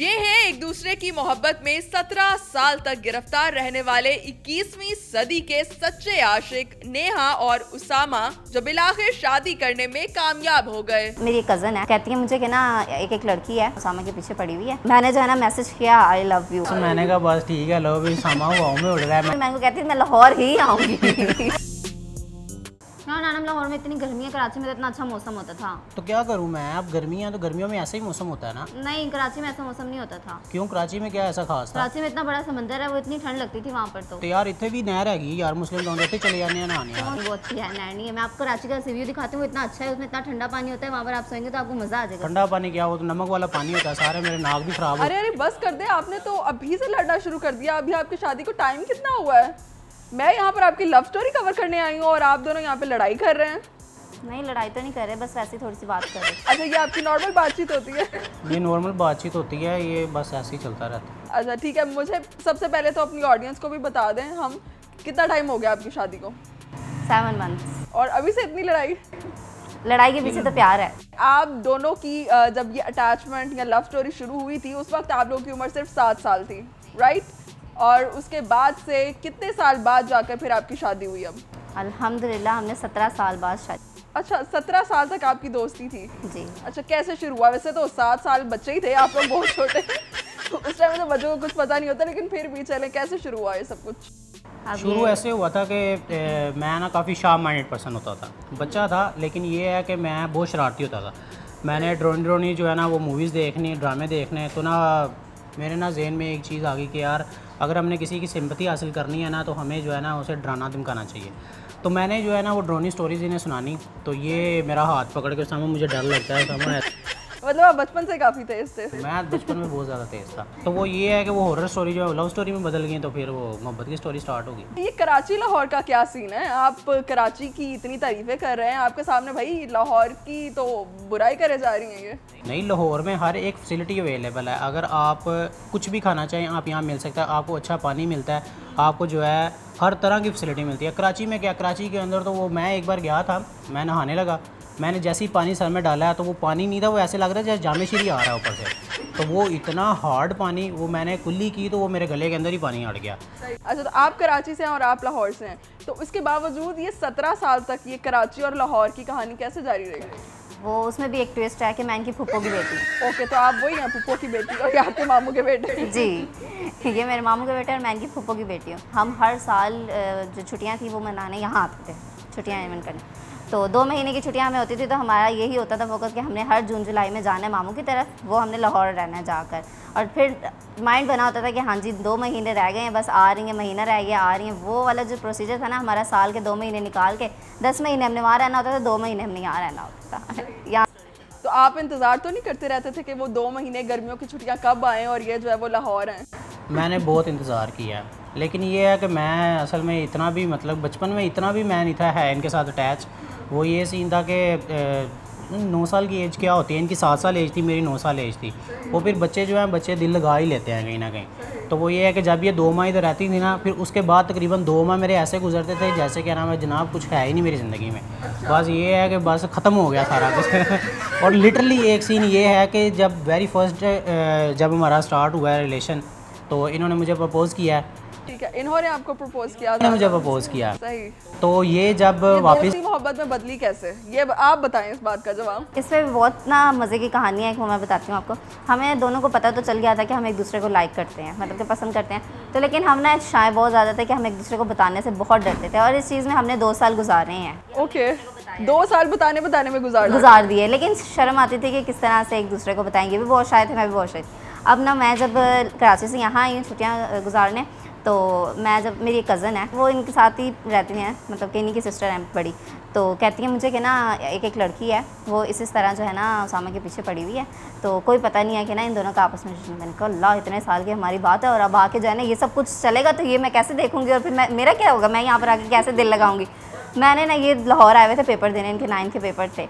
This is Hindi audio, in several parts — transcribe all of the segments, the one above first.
ये हैं एक दूसरे की मोहब्बत में 17 साल तक गिरफ्तार रहने वाले 21वीं सदी के सच्चे आशिक नेहा और उसामा, जो बिलाखिर शादी करने में कामयाब हो गए। मेरी कजन है, कहती है मुझे कि ना एक लड़की है उसामा के पीछे पड़ी हुई है। मैंने जो है ना मैसेज किया आई लव यू, तो मैंने कहा बस ठीक है, लो भी उसामा हवाओं में उड़ रहा है। मैं कहती हूँ मैं लाहौर ही आऊंगी। नानम लाहौर में इतनी गर्मी है, कराची में तो इतना अच्छा मौसम होता था। तो क्या करूँ मैं, अब गर्मी है तो गर्मियों में ऐसा ही मौसम होता है ना। नहीं, कराची में ऐसा मौसम नहीं होता था। क्यों, कराची में क्या ऐसा खास था? कराची में इतना बड़ा समंदर है, वो इतनी ठंड लगती थी वहाँ पर। तो यार इतने भी नहर हैगी यार, मुस्लिम लोग रहते चले जाने हैं नहाने। वो अच्छी है, नहर नहीं है। मैं आपको कराची का रिव्यू दिखाती हूँ, इतना अच्छा है, उसमें इतना ठंडा पानी होता है। वहाँ पर आप सोएंगे तो आपको मजा आ जाएगा। ठंडा पानी क्या, वो तो नमक वाला पानी होता है, सारे मेरे नाक भी खराब। अरे बस कर दे, आपने तो अभी से लड़ना शुरू कर दिया। अभी आपकी शादी को टाइम कितना हुआ है? मैं यहाँ पर आपकी लव स्टोरी कवर करने आई हूँ और आप दोनों यहाँ पे लड़ाई कर रहे हैं। नहीं, लड़ाई तो नहीं कर रहे, बस वैसे थोड़ी सी बात कर रहे। अच्छा, ये आपकी नॉर्मल बातचीत होती है? ये नॉर्मल बातचीत होती है, ये बस ऐसे ही चलता रहता है। अच्छा ठीक है, मुझे सबसे पहले तो अपनी ऑडियंस को भी बता दें, हम कितना टाइम हो गया आपकी शादी को? 7 months। और अभी से इतनी लड़ाई? लड़ाई के पीछे तो प्यार है। आप दोनों की जब ये अटैचमेंट या लव स्टोरी शुरू हुई थी, उस वक्त आप लोगों की उम्र सिर्फ 7 साल थी, राइट? और उसके बाद से कितने साल बाद जाकर फिर आपकी शादी हुई? अब अल्हम्दुलिल्लाह हमने 17 साल बाद शादी। अच्छा, 17 साल तक आपकी दोस्ती थी? जी। अच्छा, कैसे शुरू हुआ? वैसे तो 7 साल बच्चे ही थे, आप लोग बहुत छोटे। उस टाइम तो बच्चों को कुछ पता नहीं होता, लेकिन फिर भी चले, कैसे शुरू हुआ ये सब कुछ? शुरू ऐसे हुआ था कि मैं ना काफ़ी शार्प माइंडेड पर्सन होता था, बच्चा था, लेकिन ये है कि मैं बहुत शरारती होता था। मैंने ड्रोनी जो है ना वो मूवीज़ देखनी, ड्रामे देखने, तो ना मेरे ना जहन में एक चीज़ आ गई कि यार अगर हमने किसी की सिंपैथी हासिल करनी है ना, तो हमें जो है ना उसे डराना धमकाना चाहिए। तो मैंने जो है ना वो ड्रोनी स्टोरीज इन्हें सुनानी, तो ये मेरा हाथ पकड़ के सामने मुझे डर लगता है सामने। मतलब आप बचपन से काफ़ी तेज थे? मैं बचपन में बहुत ज़्यादा तेज़ था। तो वो ये है कि वो हॉरर स्टोरी जो है लव स्टोरी में बदल गई, तो फिर वो मोहब्बत की स्टोरी स्टार्ट होगी। ये कराची लाहौर का क्या सीन है? आप कराची की इतनी तारीफें कर रहे हैं, आपके सामने भाई लाहौर की तो बुराई करे जा रही हैं ये। नहीं, लाहौर में हर एक फैसिलिटी अवेलेबल है। अगर आप कुछ भी खाना चाहें आप यहाँ मिल सकता है, आपको अच्छा पानी मिलता है, आपको जो है हर तरह की फैसिलिटी मिलती है। कराची में क्या, कराची के अंदर तो वो मैं एक बार गया था, मैं नहाने लगा, मैंने जैसे ही पानी सर में डाला है तो वो पानी नहीं था, वो ऐसे लग रहा है जैसे जामे शीरी आ रहा है ऊपर से। तो वो इतना हार्ड पानी, वो मैंने कुल्ली की तो वो मेरे गले के अंदर ही पानी अड़ गया। अच्छा, तो आप कराची से हैं और आप लाहौर से हैं, तो इसके बावजूद ये 17 साल तक ये कराची और लाहौर की कहानी कैसे जारी रही? वो उसमें भी एक ट्विस्ट है कि मैं इनकी फुप्पो की बेटी। ओके, तो आप वही हैं फुप्पो की बेटी और ये आपके मामू के बेटे? जी, ये मेरे मामू के बेटे और मैं इनकी फुप्पो की बेटी हूँ। हम हर साल जो छुट्टियाँ थी वो मनाने यहाँ आते थे, छुट्टियाँ इवेंट करने। तो 2 महीने की छुट्टियाँ हमें होती थी, तो हमारा यही होता था फोकस कि हमने हर जून जुलाई में जाना है मामू की तरफ, वो हमने लाहौर रहना है जाकर। और फिर माइंड बना होता था कि हाँ जी 2 महीने रह गए हैं, बस आ रही हैं, महीना रह गया, आ रही हैं। वो वाला जो प्रोसीजर था ना हमारा, साल के 2 महीने निकाल के 10 महीने हमने वहाँ रहना होता था, 2 महीने हमने यहाँ रहना होता था। यहाँ तो आप इंतज़ार तो नहीं करते रहते थे कि वो 2 महीने गर्मियों की छुट्टियाँ कब आएँ और ये जो है वो लाहौर हैं? मैंने बहुत इंतज़ार किया है, लेकिन ये है कि मैं असल में इतना भी, मतलब बचपन में इतना भी मैं नहीं था है इनके साथ अटैच। वो ये सीन था कि 9 साल की एज क्या होती है, इनकी 7 साल एज थी, मेरी 9 साल एज थी। वो फिर बच्चे जो हैं, बच्चे दिल लगा ही लेते हैं कहीं ना कहीं। तो वो ये है कि जब ये 2 माह इधर रहती थी ना, फिर उसके बाद तकरीबन 2 माह मेरे ऐसे गुजरते थे जैसे क्या नाम है जनाब कुछ है ही नहीं मेरी ज़िंदगी में। बस ये है कि बस ख़त्म हो गया सारा कुछ। और लिटरली एक सीन ये है कि जब वेरी फर्स्ट जब हमारा स्टार्ट हुआ है रिलेशन, तो इन्होंने मुझे प्रपोज़ किया है। ठीक है, इन्होंने आपको प्रपोज किया? इन्होंने मुझे प्रपोज़ किया। सही। तो ये जब वापस मोहब्बत में बदली कैसे, ये आप बताएं इस बात का जवाब। इस पर बहुत ना मज़े की कहानी है, वो मैं बताती हूँ आपको। हमें दोनों को पता तो चल गया था कि हम एक दूसरे को लाइक करते हैं, मतलब कि पसंद करते हैं। तो लेकिन हम ना शाय बहुत ज़्यादा थे कि हम एक दूसरे को बताने से बहुत डरते थे, और इस चीज़ में हमने 2 साल गुजारे हैं। ओके, 2 साल बताने में गुजार दिए, लेकिन शर्म आती थी कि किस तरह से एक दूसरे को बताएंगे। भी बहुत शाय थे, मैं भी बहुत शाय थी। अब ना मैं जब कराची से यहाँ आई हूँ छुट्टियाँ गुजारने, तो मैं जब, मेरी एक कज़न है वो इनके साथ ही रहती हैं, मतलब कि इन्हीं की सिस्टर है बड़ी। तो कहती है मुझे कि ना एक लड़की है, वो इस तरह जो है ना उसामा के पीछे पड़ी हुई है, तो कोई पता नहीं है कि ना इन दोनों का आपस में। मैंने कहा अल्लाह, इतने साल की हमारी बात है और अब आके जो है ना ये सब कुछ चलेगा, तो ये मैं कैसे देखूँगी और फिर मेरा क्या होगा, मैं यहाँ पर आके कैसे दिल लगाऊँगी। मैंने ना, ये लाहौर आए हुए थे पेपर देने, इनके 9th के पेपर थे,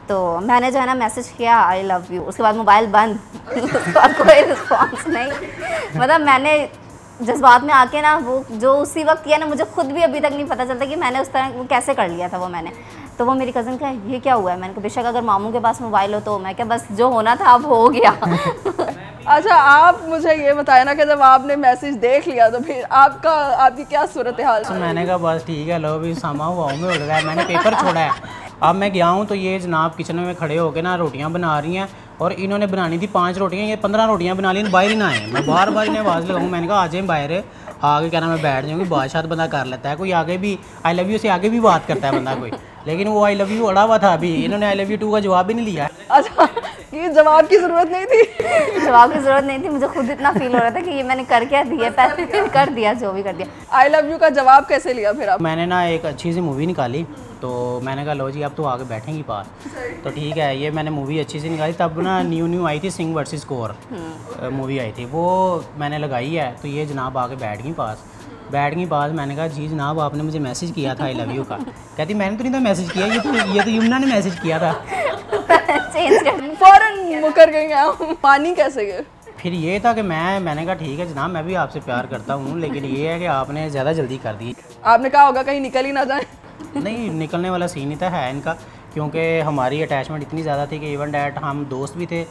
तो मैंने जो है ना मैसेज किया आई लव यू। उसके बाद मोबाइल बंद। उसके बाद कोई रिस्पॉन्स नहीं। मतलब मैंने जज्बात में आके ना वो जो उसी वक्त किया ना, मुझे खुद भी अभी तक नहीं पता चलता कि मैंने उस तरह वो कैसे कर लिया था वो मैंने। तो वो मेरी कज़न का ये क्या हुआ है, मैंने कहा बेशक अगर मामू के पास मोबाइल हो तो, मैं क्या बस जो होना था अब हो गया। अच्छा, आप मुझे ये बताया ना कि जब आपने मैसेज देख लिया तो फिर आपकी क्या सूरत हाल? तो मैंने कहा बस ठीक है, लो भी सामा हुआ में उड़ रहा है, मैंने पेपर छोड़ा है। अब मैं गया हूँ तो ये जनाब किचन में खड़े होकर ना रोटियाँ बना रही हैं, और इन्होंने बनानी थी 5 रोटियाँ, ये 15 रोटियाँ बना ली, बाहर ही ना आए। मैं बार बार इन्हें आवाज़ लगाऊँ, मैंने कहा आ जाए बाहर, आगे क्या ना मैं बैठ जाऊँगी, बादशाह बंदा कर लेता है, कोई आगे भी आई लव यू से आगे भी बात करता है बंदा कोई, लेकिन वो आई लव यू अड़ा हुआ था अभी, इन्होंने आई लव यू 2 का जवाब भी नहीं लिया। अच्छा, ये जवाब की ज़रूरत नहीं थी? जवाब की ज़रूरत नहीं थी, मुझे खुद इतना फील हो रहा था कि ये मैंने कर क्या दिया, पहले कर दिया जो भी कर दिया। आई लव यू का जवाब कैसे लिया फिर आप? मैंने ना एक अच्छी सी मूवी निकाली, तो मैंने कहा लो जी अब तो आगे बैठेंगी पास, तो ठीक है, ये मैंने मूवी अच्छी सी निकाली। तब ना न्यू आई थी सिंह वर्सेस कोर मूवी आई थी, वो मैंने लगाई है, तो ये जनाब आके बैठ गई पास। मैंने कहा जी जनाब आपने मुझे मैसेज किया था आई लव यू का। कहती मैंने तो नहीं था मैसेज किया, ये तो यमुना ने मैसेज किया था। फौरन मुकर गई हैं, पानी कैसे गए? फिर ये था कि मैंने कहा ठीक है जनाब मैं भी आपसे प्यार करता हूँ, लेकिन ये है कि आपने ज़्यादा जल्दी कर दी। आपने कहा होगा कहीं निकल ही ना जाए। नहीं, निकलने वाला सीन ही था है इनका, क्योंकि हमारी अटैचमेंट इतनी ज़्यादा थी कि इवन डैट हम दोस्त भी थे,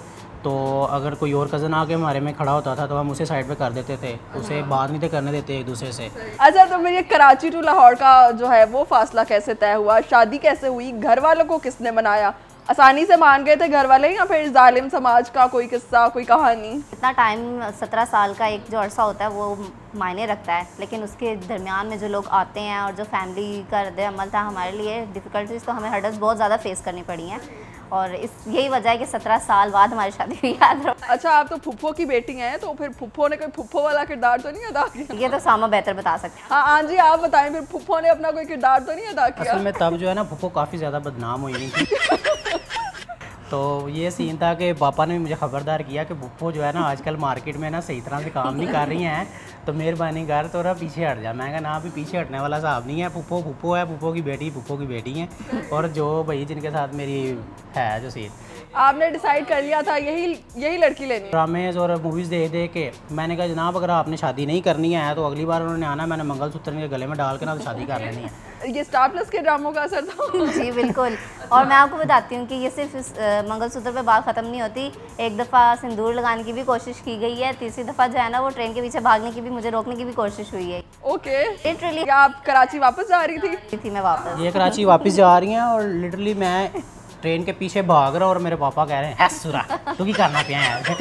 तो अगर कोई और कज़न आके हमारे में खड़ा होता था तो हम उसे साइड पे कर देते थे, उसे बात नहीं थे करने देते एक दूसरे से। अच्छा, तो मेरे कराची टू लाहौर का जो है वो फासला कैसे तय हुआ? शादी कैसे हुई? घर वालों को किसने मनाया? आसानी से मान गए थे घर वाले, या फिर जालिम समाज का कोई किस्सा, कोई कहानी? इतना टाइम 17 साल का एक जो अरसा होता है वो मायने रखता है, लेकिन उसके दरमियान में जो लोग आते हैं और जो फैमिली का रद्द अमल था, हमारे लिए डिफ़िकल्टीज़ तो हमें हर्डल्स बहुत ज़्यादा फेस करनी पड़ी हैं, और यही वजह है कि 17 साल बाद हमारी शादी हुई। याद रहो। अच्छा, आप तो फुप्पो की बेटी हैं, तो फिर फुप्पो ने कोई फुप्पो वाला किरदार तो नहीं अदा किया? ये तो सामा बेहतर बता सकते हैं। हाँ जी, आप बताएं, फिर फुप्पो ने अपना कोई किरदार तो नहीं अदा किया? असल में तब जो है ना फुप्पो काफ़ी ज़्यादा बदनाम हुई नहीं थी। तो ये सीन था कि पापा ने भी मुझे ख़बरदार किया कि फुप्पो जो है ना आजकल मार्केट में ना सही तरह से काम नहीं कर रही हैं, तो मेहरबानी कर थोड़ा पीछे हट जा। मैं कहा ना, अभी पीछे हटने वाला साहब नहीं है, फुप्पो फुप्पो है, फुप्पो की बेटी हैं, और जो भाई जिनके साथ मेरी है जो सीन, आपने डिसाइड कर लिया था यही लड़की लेनी है? ड्रामेज और मूवीज़ देख के मैंने कहा जनाब अगर आपने शादी नहीं करनी है तो अगली बार उन्होंने आना, मैंने मंगलसूत्र इनके गले में डाल के ना तो शादी कर लेनी है। ये स्टार प्लस के ड्रामों का असर था। जी बिल्कुल, और मैं आपको बताती हूँ कि ये सिर्फ इस मंगलसूत्र पे बात ख़त्म नहीं होती। एक दफ़ा सिंदूर लगाने की भी कोशिश की गई है, तीसरी दफ़ा जो है ना वो ट्रेन के पीछे भागने की भी, मुझे रोकने की भी कोशिश हुई है। ओके, लिटरली आप कराची वापस जा रही थी? मैं वापस, ये कराची वापस जा रही हैं, और लिटरली मैं ट्रेन के पीछे भाग रहा हूँ, और मेरे पापा कह रहे हैं सुरा तू की करना पिया है।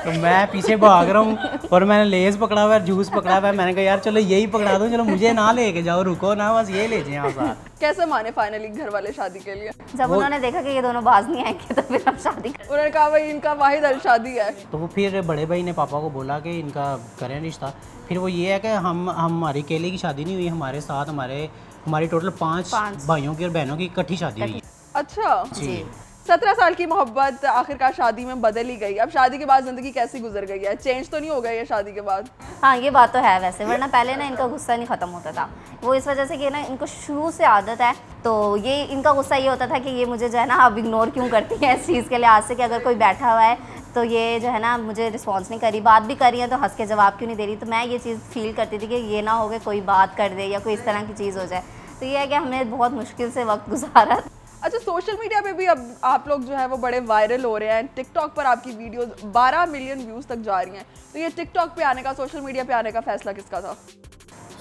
तो मैं पीछे भाग रहा हूँ, और मैंने लेज़ पकड़ा हुआ है, जूस पकड़ा हुआ है, मैंने कहा यार चलो यही पकड़ा दो, चलो मुझे ना लेके जाओ, रुको ना, बस ये ले जाए साथ। कैसे माने फाइनली घर वाले शादी के लिए? जब उन्होंने देखा कि ये दोनों बाज नहीं आएंगे तो फिर हम शादी कर। उन्होंने कहा भाई इनका वाहिद अल शादी है। तो वो फिर बड़े भाई ने पापा को बोला कि इनका करें रिश्ता। फिर वो ये है कि हमारी अकेले की शादी नहीं हुई, हमारे साथ हमारी टोटल 5 भाइयों की और बहनों की इकट्ठी शादी हुई। अच्छा जी। 17 साल की मोहब्बत आखिरकार शादी में बदल ही गई। अब शादी के बाद ज़िंदगी कैसी गुजर गई है? चेंज तो नहीं हो गई है शादी के बाद? हाँ, ये बात तो है वैसे, वरना पहले ना इनका गुस्सा नहीं ख़त्म होता था। वो इस वजह से कि ना इनको शुरू से आदत है, तो ये इनका गुस्सा ये होता था कि ये मुझे जो है ना अब इग्नोर क्यों करती है इस चीज़ के लिहाज से, कि अगर कोई बैठा हुआ है तो ये जो है ना मुझे रिस्पॉन्स नहीं करी, बात भी कर रही है तो हंस के जवाब क्यों नहीं दे रही। तो मैं ये चीज़ फील करती थी कि ये ना हो कि कोई बात कर दे या कोई इस तरह की चीज़ हो जाए। तो ये है कि हमने बहुत मुश्किल से वक्त गुजारा। अच्छा, सोशल मीडिया पे भी अब आप लोग जो है वो बड़े वायरल हो रहे हैं। टिकटॉक पर आपकी वीडियो 12 मिलियन व्यूज़ तक जा रही हैं। तो ये टिकटॉक पे आने का, सोशल मीडिया पे आने का फैसला किसका था?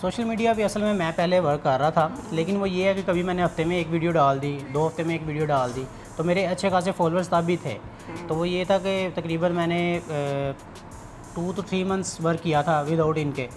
सोशल मीडिया पे असल में मैं पहले वर्क कर रहा था, लेकिन वो ये है कि कभी मैंने हफ्ते में एक वीडियो डाल दी, 2 हफ्ते में एक वीडियो डाल दी, तो मेरे अच्छे खासे फॉलोअर्स तब भी थे। तो वो ये था कि तकरीबन मैंने 2 to 3 मंथ्स वर्क किया था विदाउट इनके।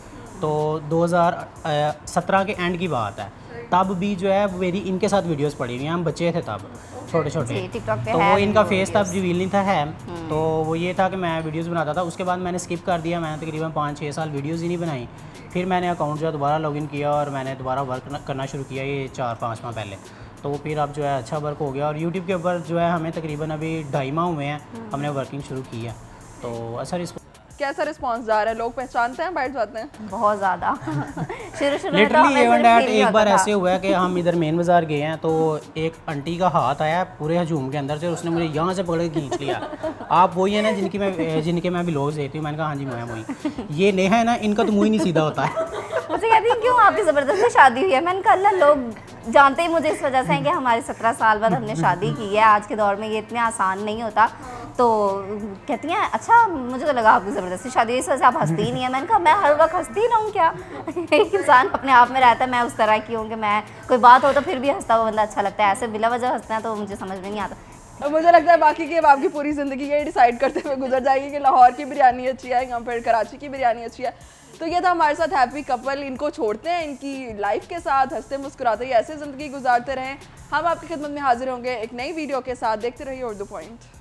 तो 2017 के एंड की बात है, तब भी जो है मेरी इनके साथ वीडियोस पड़ी हुई हैं, हम बच्चे थे तब छोटे छोटे, तो वो इनका फेस तब रिवील नहीं था है। तो वो ये था कि मैं वीडियोस बनाता था, उसके बाद मैंने स्किप कर दिया, मैंने तकरीबन 5-6 साल वीडियोस ही नहीं बनाई। फिर मैंने अकाउंट जो है दोबारा लॉगिन किया और मैंने दोबारा वर्क करना शुरू किया, ये 4-5 माह पहले। तो फिर अब जो है अच्छा वर्क हो गया, और यूट्यूब के ऊपर जो है हमें तकरीबन अभी 2.5 माह हुए हैं हमने वर्किंग शुरू की है। तो अच्छा कैसा रिस्पॉन्स आ रहा है? लोग पहचानते हैं, बैठ जाते हैं? बहुत ज़्यादा। शुरू में लिटरली एक बार ऐसे हुआ है कि हम इधर मेन बाज़ार गए हैं, तो एक आंटी का हाथ आया पूरे हजूम के अंदर से, उसने मुझे यहाँ से पकड़ के खींच लिया। आप वही है ना जिनके मैं भी लोग देती हूँ? मैंने कहा हाँ जी मैं वही। ये नेहा है ना, इनका तो मुँह ही नहीं सीधा होता है। मुझे कहती है क्यों आपकी ज़बरदस्ती शादी हुई है? मैंने कहा अल्लाह लोग जानते ही मुझे इस वजह से हैं कि हमारे 17 साल बाद हमने शादी की है। आज के दौर में ये इतने आसान नहीं होता। तो कहती हैं अच्छा मुझे तो लगा आपकी ज़बरदस्ती शादी, इस वजह से आप हंसती ही नहीं है। मैंने कहा मैं हर वक्त हंसती रहूँ क्या? एक इंसान अपने आप में रहता है, मैं उस तरह की हूँ कि मैं कोई बात हो तो फिर भी हंसता हुआ बंदा अच्छा लगता है, ऐसे बिला वजह हंसते हैं तो मुझे समझ में नहीं आता। और मुझे लगता है बाकी की अब आपकी पूरी ज़िंदगी ये डिसाइड करते हुए गुजर जाएगी कि लाहौर की बिरयानी अच्छी है या फिर कराची की बिरयानी अच्छी है। तो ये था हमारे साथ हैप्पी कपल। इनको छोड़ते हैं, इनकी लाइफ के साथ हंसते मुस्कुराते ही ऐसे ज़िंदगी गुजारते रहें। हम आपकी खिदमत में हाजिर होंगे एक नई वीडियो के साथ। देखते रहिए उर्दू पॉइंट।